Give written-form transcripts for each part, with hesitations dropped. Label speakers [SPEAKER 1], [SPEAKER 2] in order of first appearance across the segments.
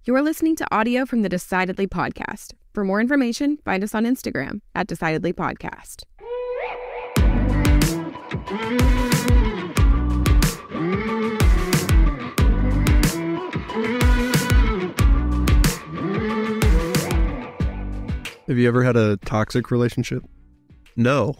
[SPEAKER 1] You're listening to audio from the Decidedly podcast. For more information, find us on Instagram at Decidedly Podcast.
[SPEAKER 2] Have you ever had a toxic relationship?
[SPEAKER 3] No.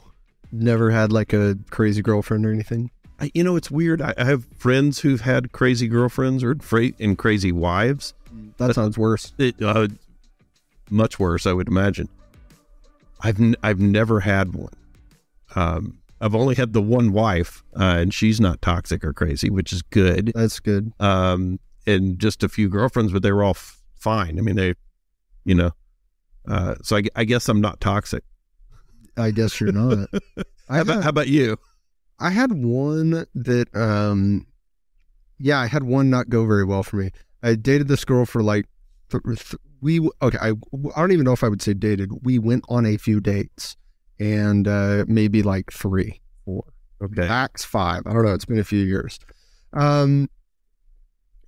[SPEAKER 2] Never had like a crazy girlfriend or anything?
[SPEAKER 3] It's weird. I have friends who've had crazy girlfriends or and crazy wives.
[SPEAKER 2] That sounds worse.
[SPEAKER 3] Much worse, I would imagine. I've never had one. I've only had the one wife, and she's not toxic or crazy, which is good.
[SPEAKER 2] That's good.
[SPEAKER 3] And just a few girlfriends, but they were all fine. I mean, so I guess I'm not toxic.
[SPEAKER 2] I guess you're not.
[SPEAKER 3] How about you?
[SPEAKER 2] I had one that, I had one not go very well for me. I dated this girl for like, I don't even know if I would say dated. We went on a few dates and maybe like 3, 4.
[SPEAKER 3] Okay.
[SPEAKER 2] Max 5. I don't know. It's been a few years. And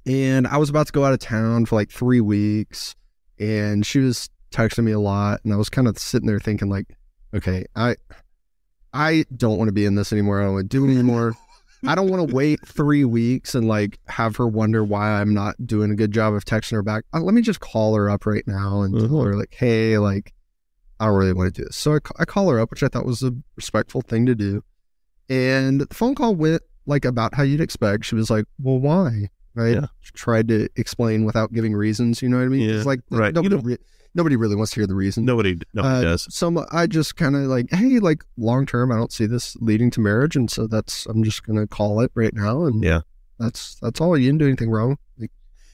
[SPEAKER 2] I was about to go out of town for like 3 weeks and she was texting me a lot and I was kind of sitting there thinking like, okay, I don't want to be in this anymore. I don't want to do it anymore. I don't want to wait 3 weeks and like have her wonder why I'm not doing a good job of texting her back. Let me just call her up right now and tell her like, hey, like, I don't really want to do this. So I call her up, which I thought was a respectful thing to do. And the phone call went like about how you'd expect. She was like, well, why? Right.
[SPEAKER 3] Yeah.
[SPEAKER 2] She tried to explain without giving reasons. You know what I mean?
[SPEAKER 3] Yeah.
[SPEAKER 2] It's like,
[SPEAKER 3] right.
[SPEAKER 2] Nobody really wants to hear the reason.
[SPEAKER 3] Nobody does.
[SPEAKER 2] So I just kind of like, hey, like long term, I don't see this leading to marriage, and so I'm just gonna call it right now, and
[SPEAKER 3] yeah,
[SPEAKER 2] that's all. You didn't do anything wrong. Like,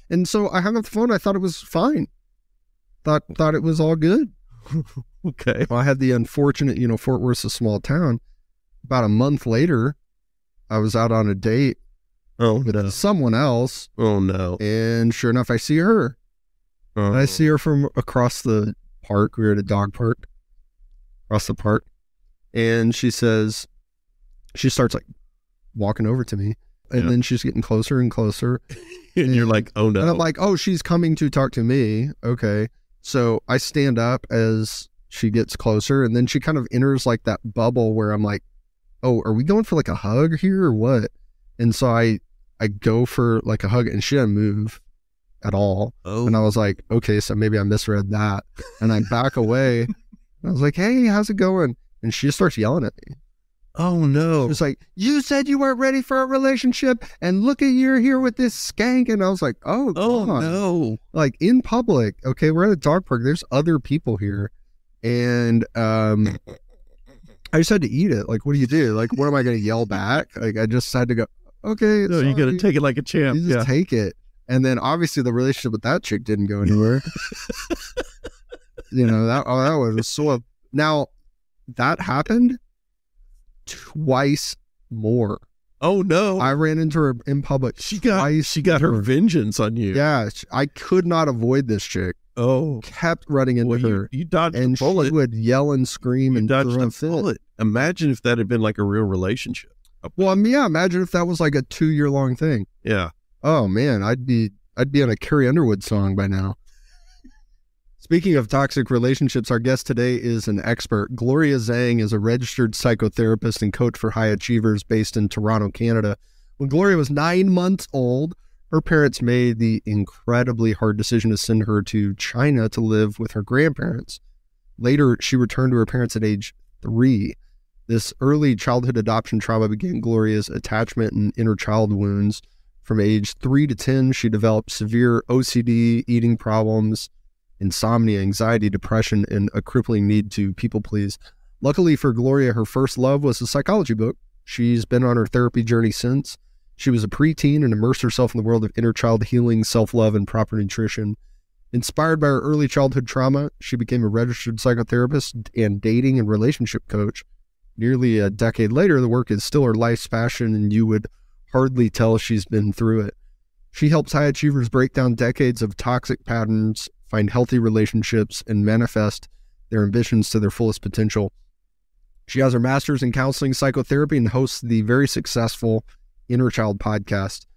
[SPEAKER 2] and so I hung up the phone. I thought it was fine. Thought it was all good.
[SPEAKER 3] Okay.
[SPEAKER 2] Well, I had the unfortunate, Fort Worth's a small town. About a month later, I was out on a date with someone else.
[SPEAKER 3] Oh no!
[SPEAKER 2] And sure enough, I see her. I see her from across the park. We were at a dog park, across the park. And she starts like walking over to me. And then she's getting closer and closer.
[SPEAKER 3] and you're like, oh no.
[SPEAKER 2] And I'm like, oh, she's coming to talk to me. Okay. So I stand up as she gets closer. And then she kind of enters like that bubble where I'm like, oh, are we going for like a hug here or what? And so I go for like a hug and she didn't move at all.
[SPEAKER 3] Oh.
[SPEAKER 2] And I was like, okay, so maybe I misread that. And I back away. I was like, hey, how's it going? And she just starts yelling at me.
[SPEAKER 3] Oh no.
[SPEAKER 2] It's like, you said you weren't ready for a relationship and look at you're here with this skank. And I was like, oh God.
[SPEAKER 3] No.
[SPEAKER 2] Like in public. Okay, we're at a dog park. There's other people here. And I just had to eat it. Like, what do you do? Like, what am I going to yell back? Like, I just had to go, okay.
[SPEAKER 3] No, you got to take it like a champ.
[SPEAKER 2] You just take it. And then obviously the relationship with that chick didn't go anywhere. That was so. Now that happened twice more.
[SPEAKER 3] Oh no!
[SPEAKER 2] I ran into her in public.
[SPEAKER 3] She got her vengeance on you.
[SPEAKER 2] Yeah, I could not avoid this chick.
[SPEAKER 3] Oh,
[SPEAKER 2] kept running into her.
[SPEAKER 3] You dodged
[SPEAKER 2] and
[SPEAKER 3] the bullet.
[SPEAKER 2] She would yell and scream and
[SPEAKER 3] dodged
[SPEAKER 2] throw a
[SPEAKER 3] the
[SPEAKER 2] fit.
[SPEAKER 3] bullet. Imagine if that had been like a real relationship.
[SPEAKER 2] Well, yeah. Imagine if that was like a 2-year-long thing.
[SPEAKER 3] Yeah.
[SPEAKER 2] Oh man, I'd be on a Carrie Underwood song by now. Speaking of toxic relationships, our guest today is an expert. Gloria Zhang is a registered psychotherapist and coach for high achievers based in Toronto, Canada. When Gloria was 9 months old, her parents made the incredibly hard decision to send her to China to live with her grandparents. Later, she returned to her parents at age 3. This early childhood adoption trauma began Gloria's attachment and inner child wounds. From age 3 to 10, she developed severe OCD, eating problems, insomnia, anxiety, depression, and a crippling need to people please. Luckily for Gloria, her first love was a psychology book. She's been on her therapy journey since. She was a preteen and immersed herself in the world of inner child healing, self-love, and proper nutrition. Inspired by her early childhood trauma, she became a registered psychotherapist and dating and relationship coach. Nearly a decade later, the work is still her life's passion, and you would hardly tell she's been through it. She helps high achievers break down decades of toxic patterns, find healthy relationships, and manifest their ambitions to their fullest potential. She has her master's in counseling psychotherapy and hosts the very successful Inner Child podcast.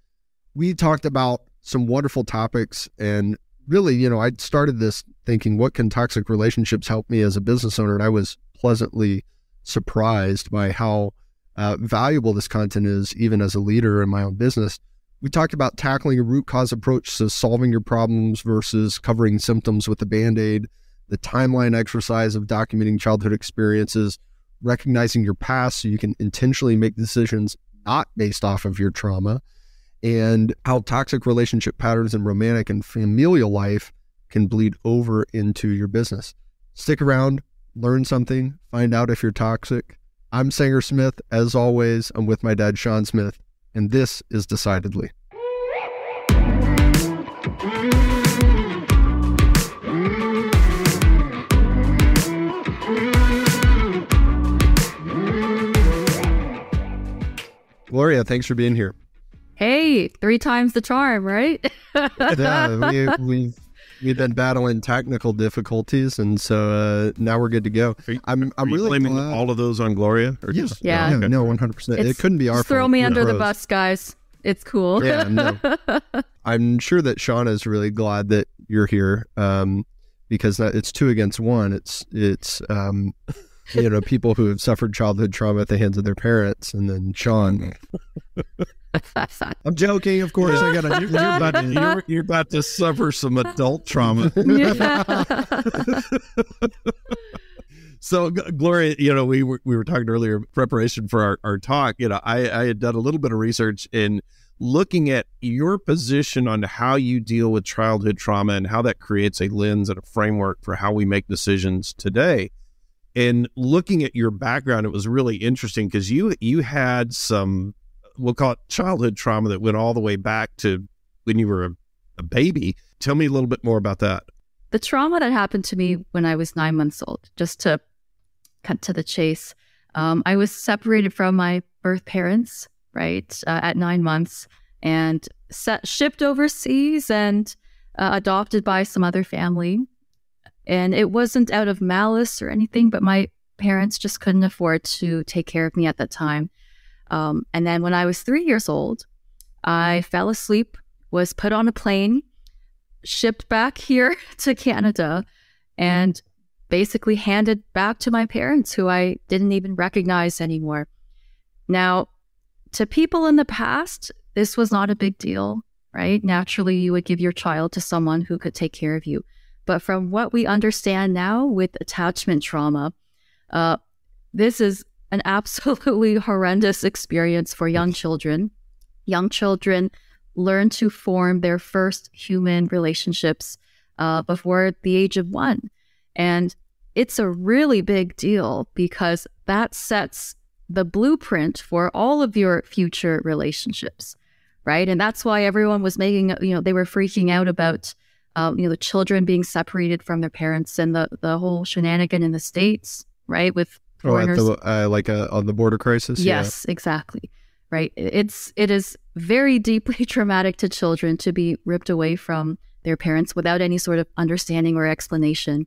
[SPEAKER 2] We talked about some wonderful topics, and really, you know, I started this thinking, what can toxic relationships help me as a business owner? And I was pleasantly surprised by how valuable this content is, even as a leader in my own business. We talked about tackling a root cause approach to solving your problems versus covering symptoms with a Band-Aid, the timeline exercise of documenting childhood experiences, recognizing your past so you can intentionally make decisions not based off of your trauma, and how toxic relationship patterns in romantic and familial life can bleed over into your business. Stick around, learn something, find out if you're toxic. I'm Sanger Smith. As always, I'm with my dad, Sean Smith, and this is Decidedly. Gloria, thanks for being here.
[SPEAKER 4] Hey, 3 times the charm, right?
[SPEAKER 2] Yeah, we've been battling technical difficulties, and so now we're good to go. I'm really
[SPEAKER 3] blaming
[SPEAKER 2] glad.
[SPEAKER 3] all of those on Gloria? Or
[SPEAKER 2] Yeah,
[SPEAKER 3] just,
[SPEAKER 4] Yeah.
[SPEAKER 2] yeah, no, 100%. It couldn't be our fault.
[SPEAKER 4] Just throw me
[SPEAKER 2] We're
[SPEAKER 4] under the
[SPEAKER 2] pros.
[SPEAKER 4] bus, guys. It's cool.
[SPEAKER 2] Yeah, no. I'm sure that Shauna is really glad that you're here, because it's 2 against 1. It's you know, people who have suffered childhood trauma at the hands of their parents, and then Sean. I'm joking, of course. I got
[SPEAKER 3] you're about to suffer some adult trauma. So, Gloria, you know, we were talking earlier, preparation for our talk. You know, I had done a little bit of research in looking at your position on how you deal with childhood trauma and how that creates a lens and a framework for how we make decisions today. And looking at your background, it was really interesting because you had some, we'll call it childhood trauma that went all the way back to when you were a baby. Tell me a little bit more about that.
[SPEAKER 4] The trauma that happened to me when I was 9 months old, just to cut to the chase, I was separated from my birth parents, right, at 9 months, and shipped overseas and adopted by some other family. And it wasn't out of malice or anything, but my parents just couldn't afford to take care of me at that time. And then when I was 3 years old, I fell asleep, was put on a plane, shipped back here to Canada, and basically handed back to my parents, who I didn't even recognize anymore. Now, to people in the past, this was not a big deal, right? Naturally, you would give your child to someone who could take care of you. But from what we understand now with attachment trauma, this is an absolutely horrendous experience for young children. Young children learn to form their first human relationships before the age of 1. And it's a really big deal because that sets the blueprint for all of your future relationships, right? And that's why everyone was making, they were freaking out about the children being separated from their parents and the whole shenanigan in the States, right? With foreigners.
[SPEAKER 2] On the border crisis?
[SPEAKER 4] Yes, exactly. Right. It is very deeply traumatic to children to be ripped away from their parents without any sort of understanding or explanation.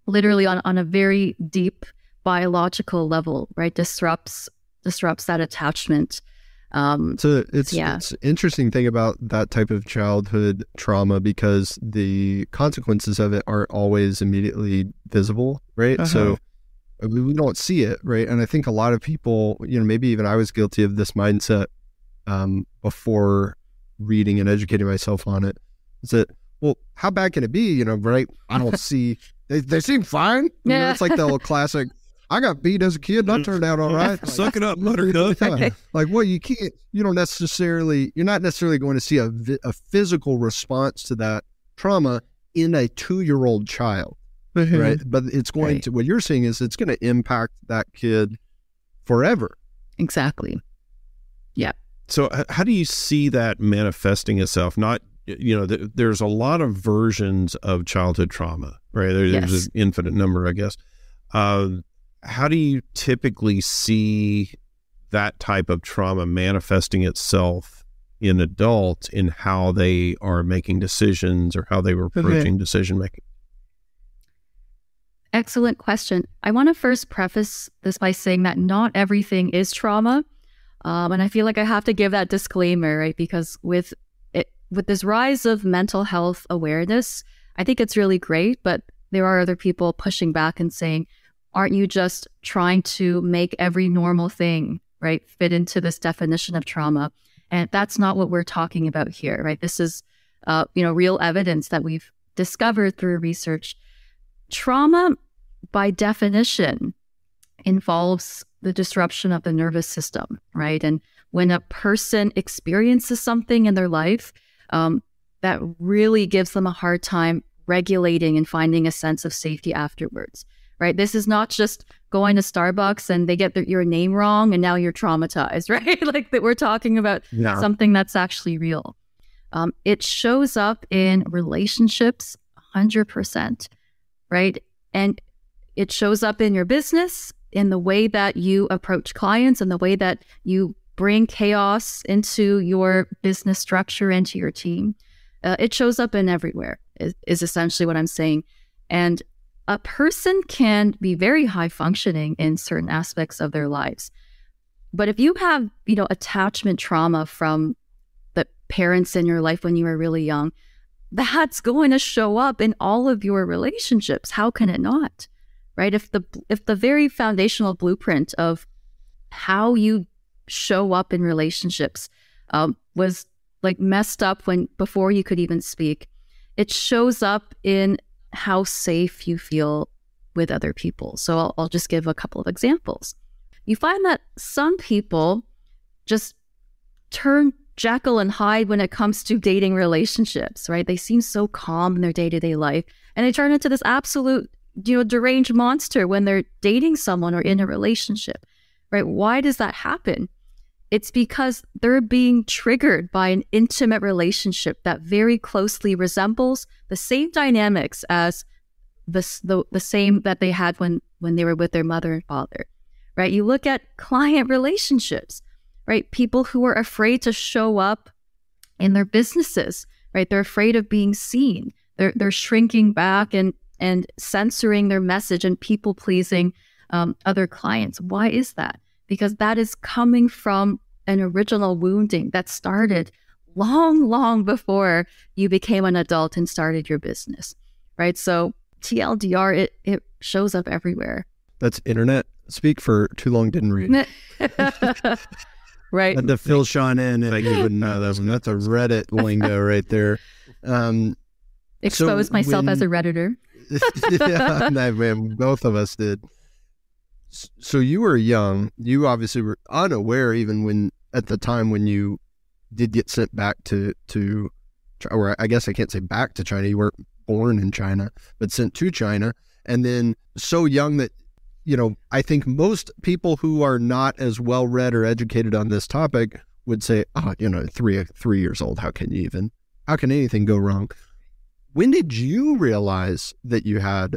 [SPEAKER 4] Literally on a very deep biological level, right? Disrupts that attachment.
[SPEAKER 2] So it's an interesting thing about that type of childhood trauma because the consequences of it aren't always immediately visible, right? So we don't see it, right? And I think a lot of people, maybe even I was guilty of this mindset before reading and educating myself on it. Is that, well, how bad can it be? Right? I don't see, they seem fine.
[SPEAKER 4] Yeah.
[SPEAKER 2] It's like the old classic, I got beat as a kid and I turned out all right.
[SPEAKER 3] Suck it up, buttercup.
[SPEAKER 2] Yeah. Like, well, you're not necessarily going to see a physical response to that trauma in a 2-year-old child, right? But it's going to, what you're seeing is it's going to impact that kid forever.
[SPEAKER 4] Exactly. Yeah.
[SPEAKER 3] So how do you see that manifesting itself? Not, there's a lot of versions of childhood trauma, right? There's an infinite number, I guess. How do you typically see that type of trauma manifesting itself in adults in how they are making decisions or how they were approaching decision making?
[SPEAKER 4] Excellent question. I want to first preface this by saying that not everything is trauma. And I feel like I have to give that disclaimer, right? Because with with this rise of mental health awareness, I think it's really great, but there are other people pushing back and saying, aren't you just trying to make every normal thing, right, fit into this definition of trauma? And that's not what we're talking about here, right? This is, real evidence that we've discovered through research. Trauma, by definition, involves the disruption of the nervous system, right? And when a person experiences something in their life, that really gives them a hard time regulating and finding a sense of safety afterwards, right? This is not just going to Starbucks and they get your name wrong and now you're traumatized, right? Like that we're talking about something that's actually real. It shows up in relationships 100%, right? And it shows up in your business, in the way that you approach clients and the way that you bring chaos into your business structure, into your team. It shows up in everywhere, is essentially what I'm saying. And a person can be very high functioning in certain aspects of their lives. But if you have, attachment trauma from the parents in your life when you were really young, that's going to show up in all of your relationships. How can it not? Right? If the very foundational blueprint of how you show up in relationships was like messed up before you could even speak, it shows up in how safe you feel with other people. So I'll just give a couple of examples. You find that some people just turn Jekyll and Hyde when it comes to dating relationships, right? They seem so calm in their day-to-day life, and they turn into this absolute, deranged monster when they're dating someone or in a relationship, right? Why does that happen? It's because they're being triggered by an intimate relationship that very closely resembles the same dynamics as the same that they had when they were with their mother and father, right? You look at client relationships, right? People who are afraid to show up in their businesses, right? They're afraid of being seen. They're shrinking back and censoring their message and people pleasing other clients. Why is that? Because that is coming from an original wounding that started long, long before you became an adult and started your business, right? So TLDR, it shows up everywhere.
[SPEAKER 2] That's internet speak for too long didn't read.
[SPEAKER 4] Right.
[SPEAKER 2] Had to fill Sean in and you wouldn't know that. That's a Reddit lingo right there.
[SPEAKER 4] Exposed myself as a Redditor.
[SPEAKER 2] Yeah, man, both of us did. So you were young. You obviously were unaware even when at the time when you did get sent back to or I guess I can't say back to China. You weren't born in China, but sent to China. And then so young that, I think most people who are not as well read or educated on this topic would say, 3 years old, how can anything go wrong? When did you realize that you had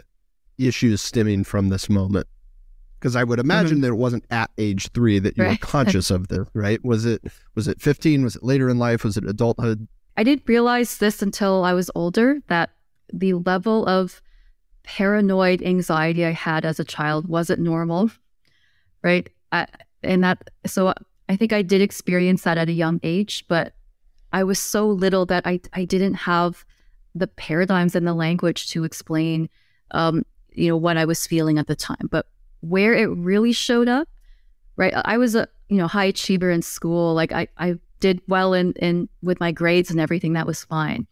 [SPEAKER 2] issues stemming from this moment? Because I would imagine that it wasn't at age 3 that you were conscious of this, right? Was it 15? Was it later in life? Was it adulthood?
[SPEAKER 4] I didn't realize this until I was older, that the level of paranoid anxiety I had as a child wasn't normal, right? So I think I did experience that at a young age, but I was so little that I didn't have the paradigms and the language to explain, what I was feeling at the time. But where it really showed up, right? I was a, high achiever in school. Like I did well in with my grades and everything. That was fine.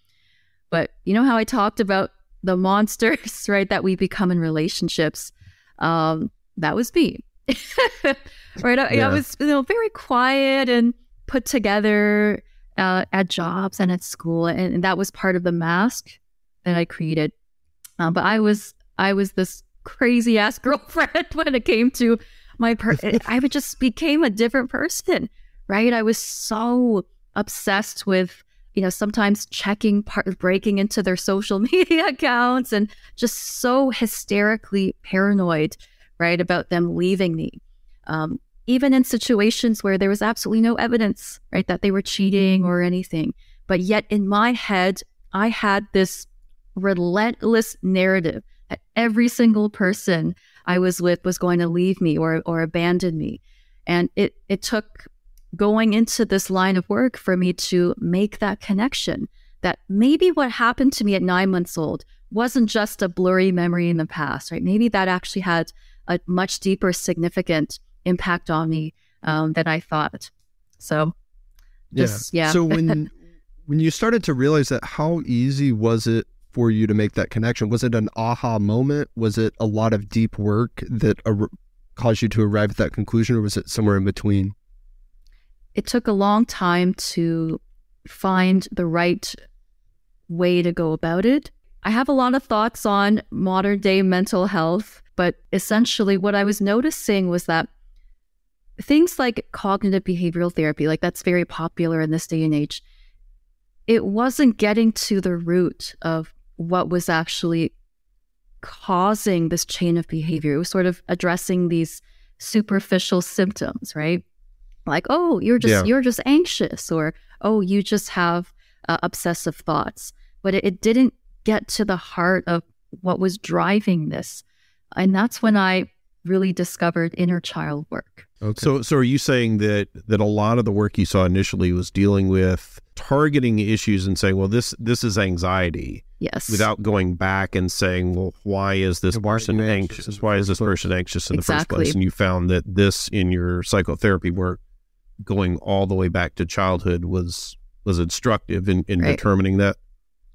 [SPEAKER 4] But how I talked about the monsters, right, that we become in relationships, that was me. Right? I was, very quiet and put together at jobs and at school, and that was part of the mask that I created. But I was this crazy ass girlfriend when it came to my I just became a different person, right? I was so obsessed with, sometimes breaking into their social media accounts and just so hysterically paranoid, right, about them leaving me. Even in situations where there was absolutely no evidence, right, that they were cheating or anything. But yet in my head, I had this relentless narrative that every single person I was with was going to leave me or abandon me. And it took going into this line of work for me to make that connection that maybe what happened to me at 9 months old wasn't just a blurry memory in the past, right? Maybe that actually had a much deeper, significant impact on me than I thought. So, yeah.
[SPEAKER 2] So when you started to realize that, how easy was it for you to make that connection? Was it an aha moment? Was it a lot of deep work that caused you to arrive at that conclusion, or was it somewhere in between?
[SPEAKER 4] It took a long time to find the right way to go about it. I have a lot of thoughts on modern day mental health, but essentially what I was noticing was that things like cognitive behavioral therapy, like that's very popular in this day and age, it wasn't getting to the root of what was actually causing this chain of behavior. It was sort of addressing these superficial symptoms, right? Like, oh, you're just anxious, or oh, you just have obsessive thoughts. But it didn't get to the heart of what was driving this. And that's when I really discovered inner child work.
[SPEAKER 3] Okay. So are you saying that a lot of the work you saw initially was dealing with targeting issues and saying, well, this is anxiety?
[SPEAKER 4] Yes.
[SPEAKER 3] Without going back and saying, well, why is this person anxious? Why is this person anxious in the first place? And you found that this, in your psychotherapy work, going all the way back to childhood, was instructive in determining that?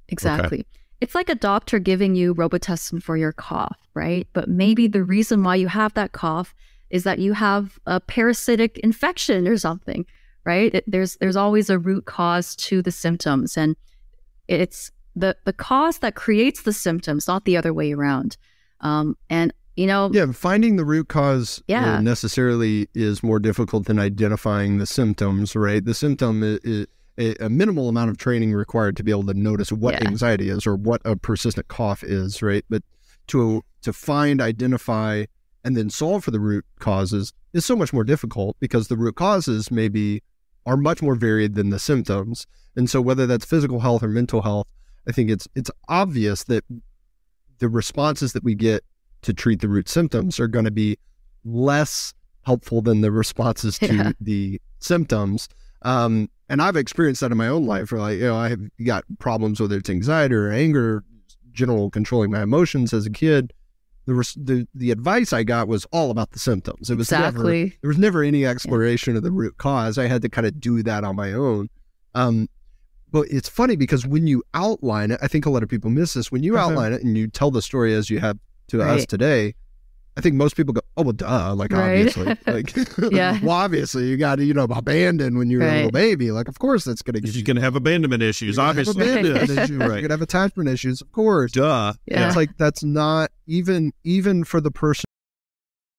[SPEAKER 4] Exactly.
[SPEAKER 3] Okay.
[SPEAKER 4] It's like a doctor giving you Robitussin for your cough, right? But maybe the reason why you have that cough is that you have a parasitic infection or something, right? There's always a root cause to the symptoms, and it's the cause that creates the symptoms, not the other way around. And
[SPEAKER 2] finding the root cause necessarily is more difficult than identifying the symptoms, right? The symptom is a minimal amount of training required to be able to notice what anxiety is or what a persistent cough is, right? But to find, identify, and then solve for the root causes is so much more difficult, because the root causes are much more varied than the symptoms. And so whether that's physical health or mental health, I think it's obvious that the responses that we get to treat the root symptoms are going to be less helpful than the responses to the symptoms. And I've experienced that in my own life, where I have got problems, whether it's anxiety or anger, general controlling my emotions as a kid. The advice I got was all about the symptoms. It was there was never any exploration of the root cause. I had to kind of do that on my own. But it's funny, because when you outline it, I think a lot of people miss this. When you outline it and you tell the story as you have to us today, I think most people go, oh, well, duh, like, obviously. Like, well, obviously, you got to, abandon when you're a little baby. Like, of course, that's going to get
[SPEAKER 3] you're going to have abandonment issues, obviously.
[SPEAKER 2] Issues. You're going to have attachment issues, of course.
[SPEAKER 3] Duh.
[SPEAKER 2] Yeah. It's like, that's not, even for the person